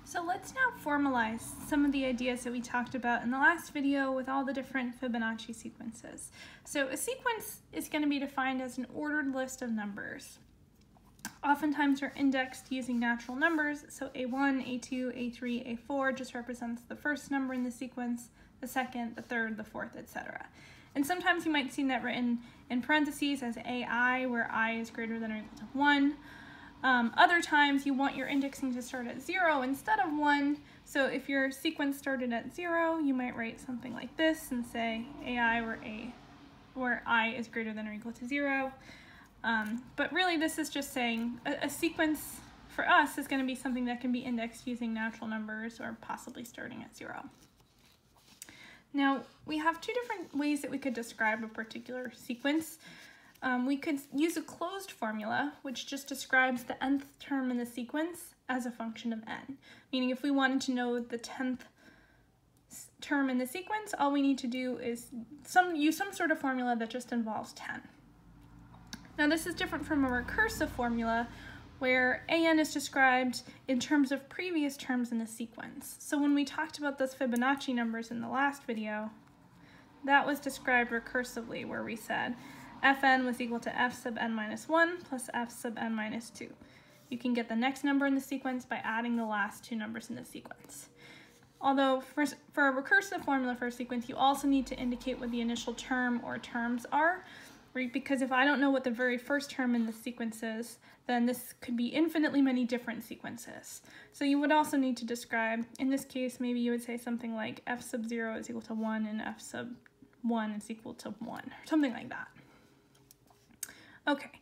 So let's now formalize some of the ideas that we talked about in the last video with all the different Fibonacci sequences. So a sequence is going to be defined as an ordered list of numbers. Oftentimes they're indexed using natural numbers, so A1, A2, A3, A4 just represents the first number in the sequence, the second, the third, the fourth, etc. And sometimes you might see that written in parentheses as AI, where I is greater than or equal to 1. Other times you want your indexing to start at 0 instead of 1, so if your sequence started at 0, you might write something like this and say AI where I is greater than or equal to 0. But really this is just saying a sequence for us is going to be something that can be indexed using natural numbers or possibly starting at 0. Now we have two different ways that we could describe a particular sequence. We could use a closed formula, which just describes the nth term in the sequence as a function of n. Meaning if we wanted to know the 10th term in the sequence, all we need to do is use some sort of formula that just involves 10. Now this is different from a recursive formula, where an is described in terms of previous terms in the sequence. So when we talked about those Fibonacci numbers in the last video, that was described recursively, where we said Fn was equal to f sub n minus 1 plus f sub n minus 2. You can get the next number in the sequence by adding the last two numbers in the sequence. Although for a recursive formula for a sequence, you also need to indicate what the initial term or terms are, right? Because if I don't know what the very first term in the sequence is, then this could be infinitely many different sequences. So you would also need to describe, in this case, maybe you would say something like f sub 0 is equal to 1 and f sub 1 is equal to 1, or something like that. Okay,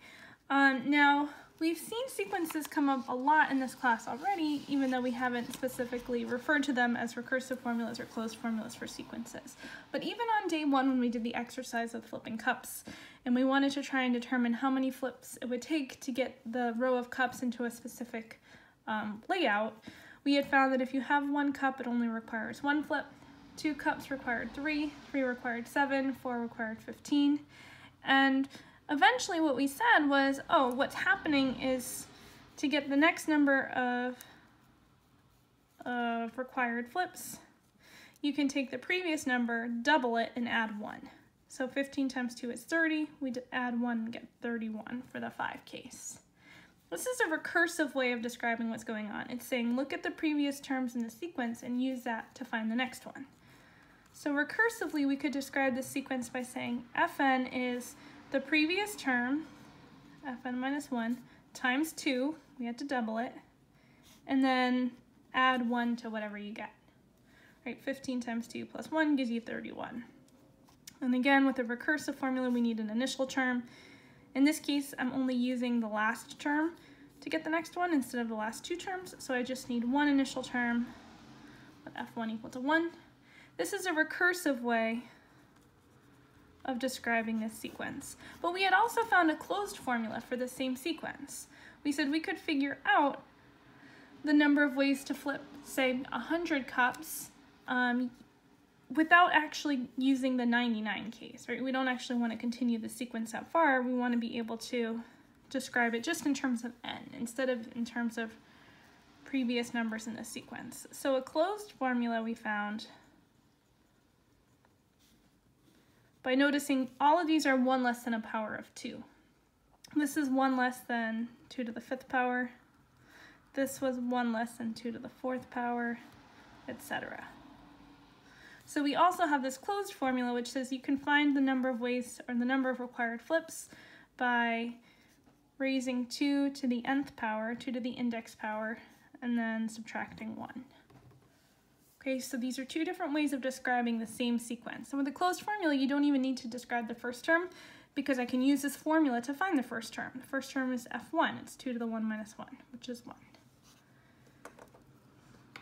now we've seen sequences come up a lot in this class already, even though we haven't specifically referred to them as recursive formulas or closed formulas for sequences. But even on day one, when we did the exercise of flipping cups, and we wanted to try and determine how many flips it would take to get the row of cups into a specific layout, we had found that if you have one cup, it only requires one flip, 2 cups required 3, 3 required 7, 4 required 15, and eventually what we said was, oh, what's happening is to get the next number of required flips, you can take the previous number, double it, and add 1. So 15 times 2 is 30. We add 1 and get 31 for the 5 case. This is a recursive way of describing what's going on. It's saying look at the previous terms in the sequence and use that to find the next one. So recursively, we could describe this sequence by saying Fn is the previous term, Fn minus 1, times 2, we had to double it, and then add 1 to whatever you get. Right, 15 times 2 plus 1 gives you 31. And again, with a recursive formula, we need an initial term. In this case, I'm only using the last term to get the next one instead of the last two terms, so I just need one initial term with F1 equal to 1. This is a recursive way of describing this sequence. But we had also found a closed formula for the same sequence. We said we could figure out the number of ways to flip, say, 100 cups without actually using the 99 case, right? We don't actually want to continue the sequence that far. We want to be able to describe it just in terms of n instead of in terms of previous numbers in the sequence. So a closed formula we found by noticing all of these are 1 less than a power of 2. This is 1 less than 2 to the 5th power. This was 1 less than 2 to the 4th power, etc. So we also have this closed formula which says you can find the number of ways or the number of required flips by raising 2 to the nth power, 2 to the index power, and then subtracting 1. Okay, so these are two different ways of describing the same sequence. And with a closed formula, you don't even need to describe the first term because I can use this formula to find the first term. The first term is F1. It's 2 to the 1 minus 1, which is 1.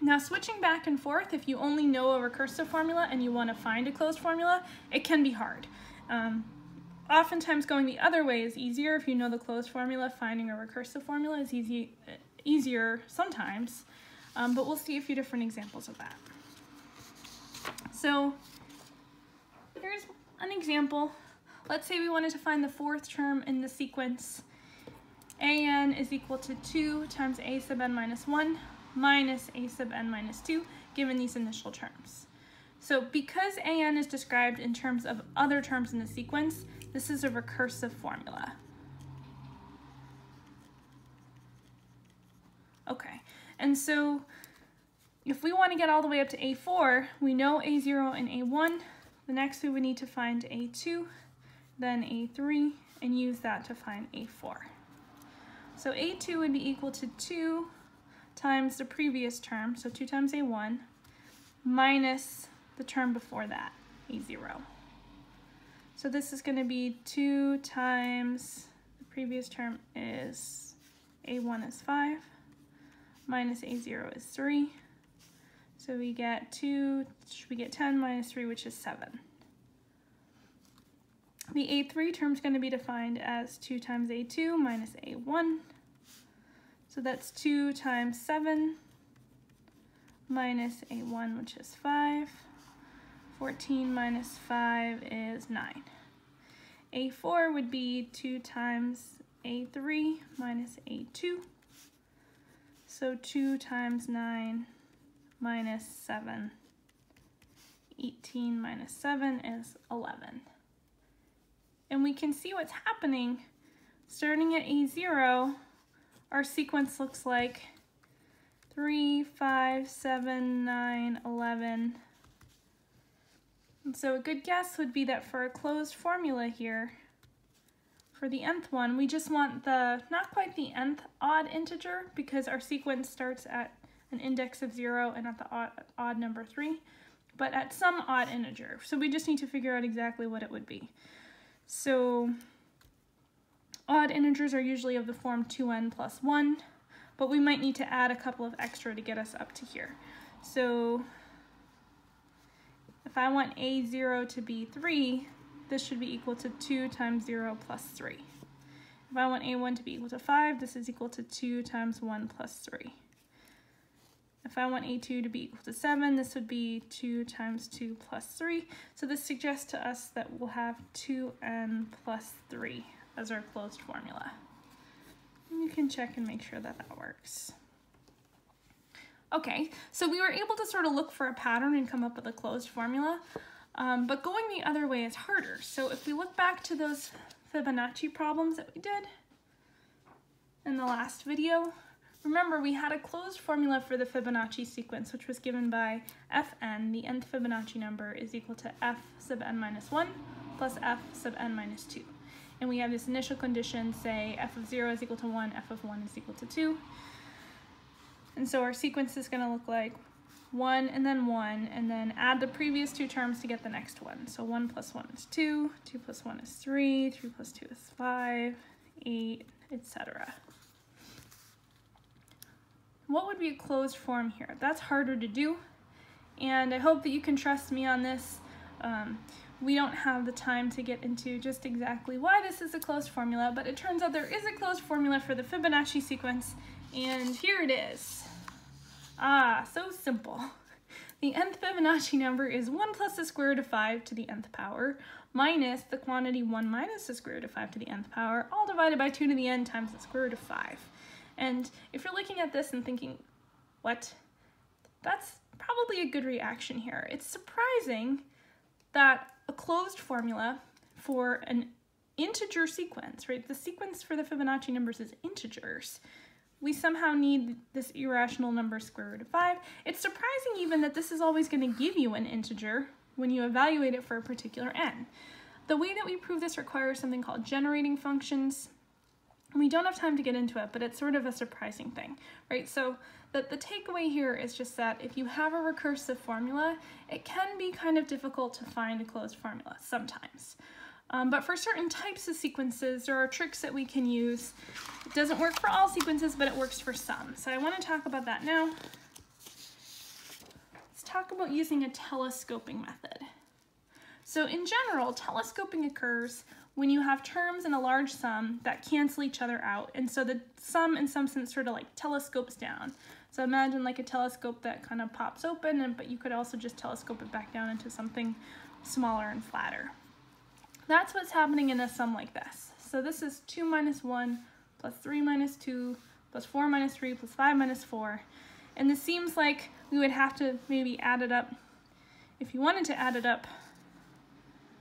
Now switching back and forth, if you only know a recursive formula and you want to find a closed formula, it can be hard. Oftentimes going the other way is easier. If you know the closed formula, finding a recursive formula is easier sometimes, but we'll see a few different examples of that. So here's an example. Let's say we wanted to find the 4th term in the sequence. An is equal to 2 times a sub n minus 1 minus a sub n minus 2, given these initial terms. So because an is described in terms of other terms in the sequence, this is a recursive formula. Okay, and so if we want to get all the way up to a4, we know a0 and a1. The next we would need to find a2, then a3, and use that to find a4. So a2 would be equal to 2 times the previous term, so 2 times a1, minus the term before that, a0. So this is going to be 2 times the previous term is a1 is 5, minus a0 is 3. So we get 10 minus 3, which is 7. The a3 term is going to be defined as 2 times a2 minus a1. So that's 2 times 7 minus a1, which is 5. 14 minus 5 is 9. a4 would be 2 times a3 minus a2. So 2 times 9 minus 7. 18 minus 7 is 11. And we can see what's happening. Starting at a0, our sequence looks like 3, 5, 7, 9, 11. And so a good guess would be that for a closed formula here, for the nth one, we just want the, not quite the nth odd integer, because our sequence starts at an index of 0 and at the odd number 3, but at some odd integer. So we just need to figure out exactly what it would be. So odd integers are usually of the form 2n plus 1, but we might need to add a couple of extra to get us up to here. So if I want a0 to be 3, this should be equal to 2 times 0 plus 3. If I want a1 to be equal to 5, this is equal to 2 times 1 plus 3. If I want a2 to be equal to 7, this would be 2 times 2 plus 3. So this suggests to us that we'll have 2n plus 3 as our closed formula. And you can check and make sure that that works. Okay, so we were able to sort of look for a pattern and come up with a closed formula, but going the other way is harder. So if we look back to those Fibonacci problems that we did in the last video, remember we had a closed formula for the Fibonacci sequence, which was given by fn, the nth Fibonacci number, is equal to f sub n minus 1 plus f sub n minus 2. And we have this initial condition, say f of 0 is equal to 1, f of 1 is equal to 2. And so our sequence is going to look like 1 and then add the previous two terms to get the next one. So 1 plus 1 is 2, 2 plus 1 is 3, 3 plus 2 is 5, 8, etc. What would be a closed form here? That's harder to do, and I hope that you can trust me on this. We don't have the time to get into just exactly why this is a closed formula, but it turns out there is a closed formula for the Fibonacci sequence, and here it is. Ah, so simple. The nth Fibonacci number is 1 plus the square root of 5 to the nth power minus the quantity 1 minus the square root of 5 to the nth power, all divided by 2 to the n times the square root of 5. And if you're looking at this and thinking, what? That's probably a good reaction here. It's surprising that a closed formula for an integer sequence, right? The sequence for the Fibonacci numbers is integers. We somehow need this irrational number square root of 5. It's surprising even that this is always going to give you an integer when you evaluate it for a particular n. The way that we prove this requires something called generating functions. We don't have time to get into it, but it's sort of a surprising thing, right? So the takeaway here is just that if you have a recursive formula, it can be kind of difficult to find a closed formula sometimes. But for certain types of sequences, there are tricks that we can use. It doesn't work for all sequences, but it works for some. So I want to talk about that now. Let's talk about using a telescoping method. So in general, telescoping occurs when you have terms in a large sum that cancel each other out, and so the sum in some sense sort of like telescopes down. So imagine like a telescope that kind of pops open, but you could also just telescope it back down into something smaller and flatter. That's what's happening in a sum like this. So this is 2 minus 1 plus 3 minus 2 plus 4 minus 3 plus 5 minus 4. And this seems like we would have to maybe add it up. If you wanted to add it up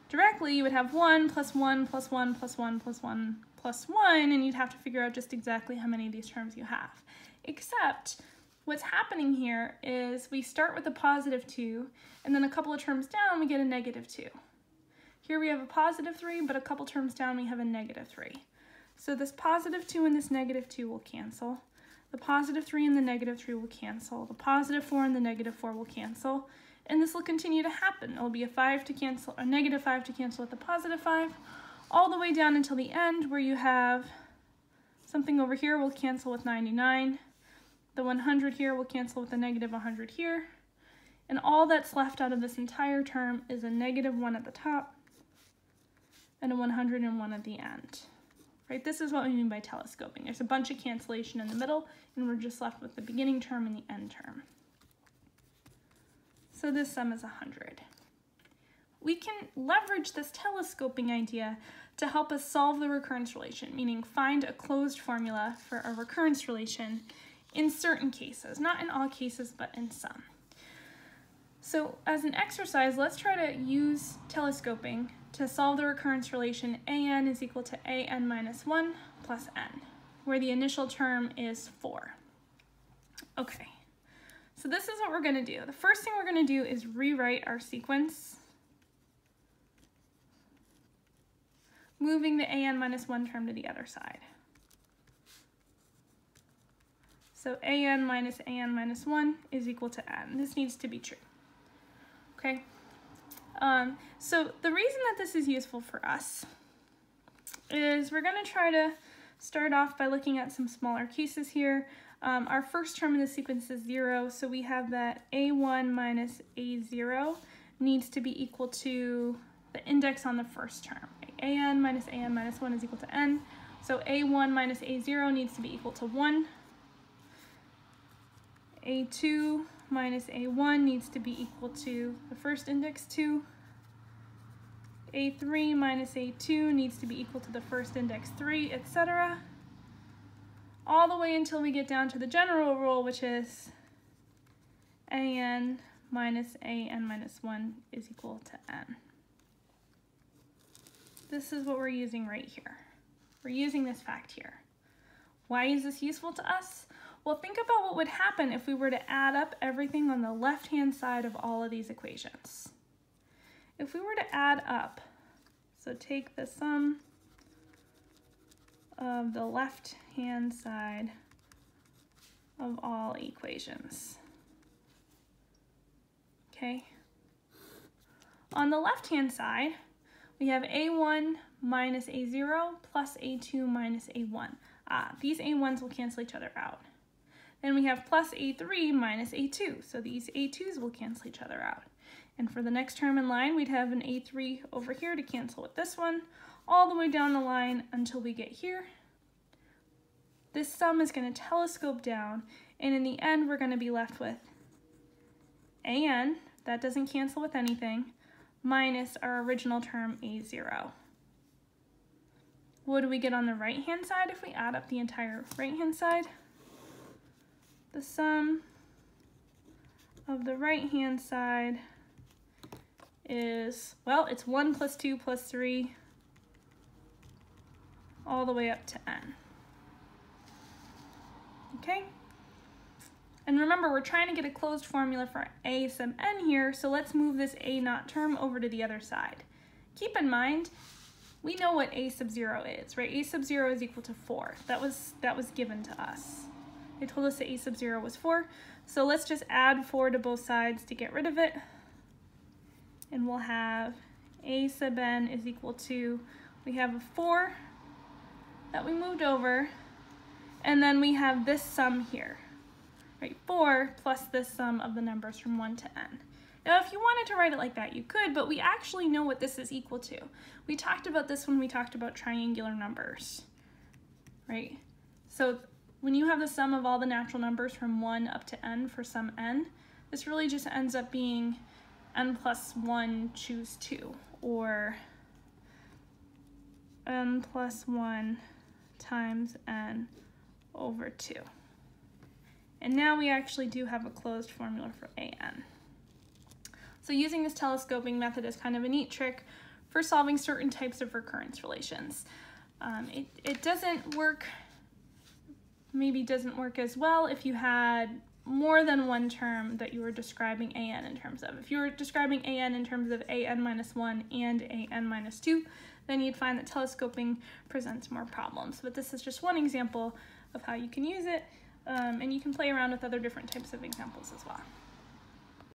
directly, you would have 1 plus 1 plus 1 plus 1 plus 1 plus 1, and you'd have to figure out just exactly how many of these terms you have. Except what's happening here is we start with a positive 2, and then a couple of terms down we get a negative 2. Here we have a positive 3, but a couple terms down we have a negative 3. So this positive 2 and this negative 2 will cancel. The positive 3 and the negative 3 will cancel. The positive 4 and the negative 4 will cancel. And this will continue to happen. It'll be a 5 to cancel, a negative 5 to cancel with the positive 5, all the way down until the end where you have something over here will cancel with 99. The 100 here will cancel with the negative 100 here. And all that's left out of this entire term is a negative 1 at the top and a 101 at the end. Right? This is what we mean by telescoping. There's a bunch of cancellation in the middle, and we're just left with the beginning term and the end term. So this sum is 100. We can leverage this telescoping idea to help us solve the recurrence relation, meaning find a closed formula for a recurrence relation in certain cases, not in all cases, but in some. So as an exercise, let's try to use telescoping to solve the recurrence relation an is equal to an minus 1 plus n, where the initial term is 4. Okay, so this is what we're going to do. The first thing we're going to do is rewrite our sequence, moving the an minus 1 term to the other side. So an minus 1 is equal to n. This needs to be true. Okay, so the reason that this is useful for us is we're going to try to start off by looking at some smaller cases here. Our first term in the sequence is 0, so we have that a1 minus a0 needs to be equal to the index on the first term. An minus 1 is equal to n, so a1 minus a0 needs to be equal to 1. a2 minus a1 needs to be equal to the first index 2. a3 minus a2 needs to be equal to the first index 3, etc. All the way until we get down to the general rule, which is an minus 1 is equal to n. This is what we're using right here. We're using this fact here. Why is this useful to us? Well, think about what would happen if we were to add up everything on the left-hand side of all of these equations. If we were to add up, so take the sum of the left-hand side of all equations. Okay. On the left-hand side, we have a1 minus a0 plus a2 minus a1. These a1s will cancel each other out. Then we have plus a3 minus a2, so these a2s will cancel each other out. And for the next term in line, we'd have an a3 over here to cancel with this one, all the way down the line until we get here. This sum is going to telescope down, and in the end, we're going to be left with an, that doesn't cancel with anything, minus our original term a0. What do we get on the right-hand side if we add up the entire right-hand side? The sum of the right-hand side is, well, it's 1 plus 2 plus 3 all the way up to n. Okay? And remember, we're trying to get a closed formula for a sub n here, so let's move this a naught term over to the other side. Keep in mind, we know what a sub 0 is, right? A sub 0 is equal to 4. That was given to us. They told us that a sub 0 was 4, so let's just add 4 to both sides to get rid of it. And we'll have a sub n is equal to, we have a 4 that we moved over, and then we have this sum here, right? 4 plus this sum of the numbers from 1 to n. Now, if you wanted to write it like that, you could, but we actually know what this is equal to. We talked about this when we talked about triangular numbers, right? So when you have the sum of all the natural numbers from 1 up to n for some n, this really just ends up being n plus 1 choose 2, or n plus 1 times n over 2. And now we actually do have a closed formula for an. So using this telescoping method is kind of a neat trick for solving certain types of recurrence relations. It doesn't work, maybe doesn't work as well if you had more than one term that you were describing an in terms of. If you were describing an in terms of an minus 1 and an minus 2, then you'd find that telescoping presents more problems. But this is just one example of how you can use it, and you can play around with other different types of examples as well.